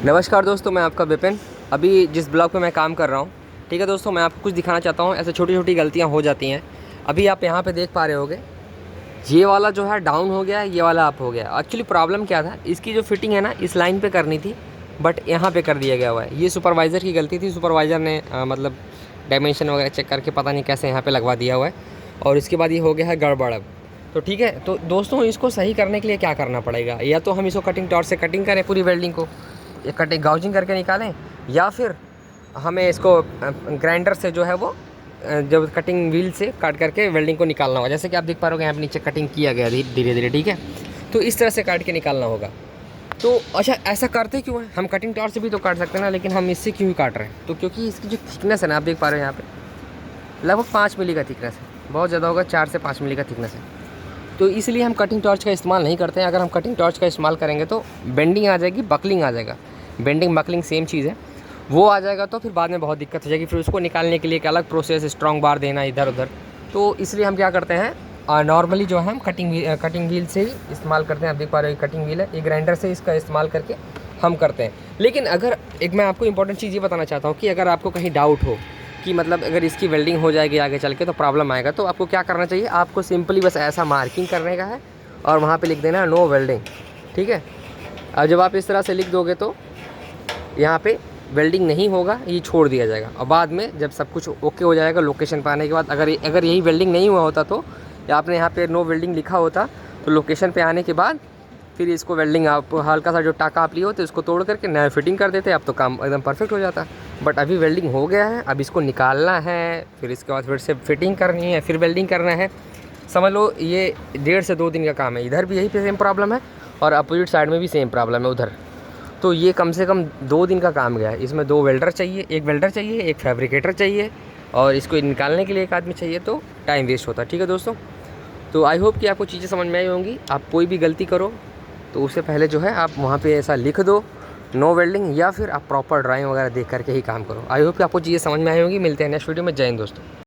नमस्कार दोस्तों, मैं आपका विपिन। अभी जिस ब्लॉग पे मैं काम कर रहा हूँ, ठीक है दोस्तों, मैं आपको कुछ दिखाना चाहता हूँ। ऐसे छोटी छोटी गलतियाँ हो जाती हैं। अभी आप यहाँ पे देख पा रहे होगे, ये वाला जो है डाउन हो गया है, ये वाला अप हो गया। एक्चुअली प्रॉब्लम क्या था, इसकी जो फिटिंग है ना, इस लाइन पे करनी थी, बट यहाँ पे कर दिया गया हुआ है। ये सुपरवाइज़र की गलती थी। सुपरवाइज़र ने मतलब डायमेंशन वगैरह चेक करके पता नहीं कैसे यहाँ पे लगवा दिया हुआ है, और इसके बाद ये हो गया है गड़बड़। अब तो ठीक है, तो दोस्तों इसको सही करने के लिए क्या करना पड़ेगा, या तो हम इसको कटिंग टॉर्च से कटिंग करें पूरी वेल्डिंग को, ये कटिंग गाउजिंग करके निकालें, या फिर हमें इसको ग्राइंडर से जो है वो जब कटिंग व्हील से काट करके वेल्डिंग को निकालना होगा। जैसे कि आप देख पा रहे हो यहाँ पे नीचे कटिंग किया गया धीरे धीरे, ठीक है। तो इस तरह से काट के निकालना होगा। तो अच्छा, ऐसा करते क्यों है? हम कटिंग टॉर्च से भी तो काट सकते हैं ना, लेकिन हम इससे क्यों काट रहे हैं? तो क्योंकि इसकी जो थिकनेस है ना, आप देख पा रहे हो यहाँ पे लगभग 5 मिली का थिकनेस है। बहुत ज़्यादा होगा, 4 से 5 मिली का थिकनेस है। तो इसलिए हम कटिंग टॉर्च का इस्तेमाल नहीं करते हैं। अगर हम कटिंग टॉर्च का इस्तेमाल करेंगे तो बेंडिंग आ जाएगी, बकलिंग आ जाएगा। बेंडिंग बकलिंग सेम चीज़ है, वो आ जाएगा तो फिर बाद में बहुत दिक्कत हो जाएगी। फिर उसको निकालने के लिए एक अलग प्रोसेस, स्ट्रॉन्ग बार देना इधर उधर। तो इसलिए हम क्या करते हैं, नॉर्मली जो है हम कटिंग व्हील से ही इस्तेमाल करते हैं। आप देख पा रहे हो कटिंग व्हील है, ये ग्राइंडर से इसका इस्तेमाल करके हम करते हैं। लेकिन अगर एक मैं आपको इंपॉर्टेंट चीज़ ये बताना चाहता हूँ कि अगर आपको कहीं डाउट हो कि मतलब अगर इसकी वेल्डिंग हो जाएगी आगे चल के तो प्रॉब्लम आएगा, तो आपको क्या करना चाहिए, आपको सिंपली बस ऐसा मार्किंग करने का है और वहाँ पे लिख देना है नो वेल्डिंग, ठीक है। अब जब आप इस तरह से लिख दोगे तो यहाँ पे वेल्डिंग नहीं होगा, ये छोड़ दिया जाएगा। और बाद में जब सब कुछ ओके हो जाएगा, लोकेशन पर आने के बाद अगर यही वेल्डिंग नहीं हुआ होता, तो या आपने यहाँ पे नो वेल्डिंग लिखा होता, तो लोकेशन पे आने के बाद फिर इसको वेल्डिंग आप हल्का सा जो टाका आप लिए होते उसको तोड़ करके नया फिटिंग कर देते, अब तो काम एकदम परफेक्ट हो जाता। बट अभी वेल्डिंग हो गया है, अब इसको निकालना है, फिर इसके बाद फिर से फिटिंग करनी है, फिर वेल्डिंग करना है। समझ लो ये 1.5 से 2 दिन का काम है। इधर भी यही पे सेम प्रॉब्लम है और अपोजिट साइड में भी सेम प्रॉब्लम है उधर। तो ये कम से कम 2 दिन का काम गया है। इसमें 2 वेल्डर चाहिए, एक वेल्डर चाहिए, एक फैब्रिकेटर चाहिए, और इसको निकालने के लिए एक आदमी चाहिए, तो टाइम वेस्ट होता है। ठीक है दोस्तों, तो आई होप कि आपको चीज़ें समझ में आई होंगी। आप कोई भी गलती करो तो उससे पहले जो है आप वहाँ पे ऐसा लिख दो नो वेल्डिंग, या फिर आप प्रॉपर ड्राइंग वगैरह देख करके ही काम करो। आई होप कि आपको चीज़ें समझ में आई होंगी। मिलते हैं नेक्स्ट वीडियो में। जय हिंद दोस्तों।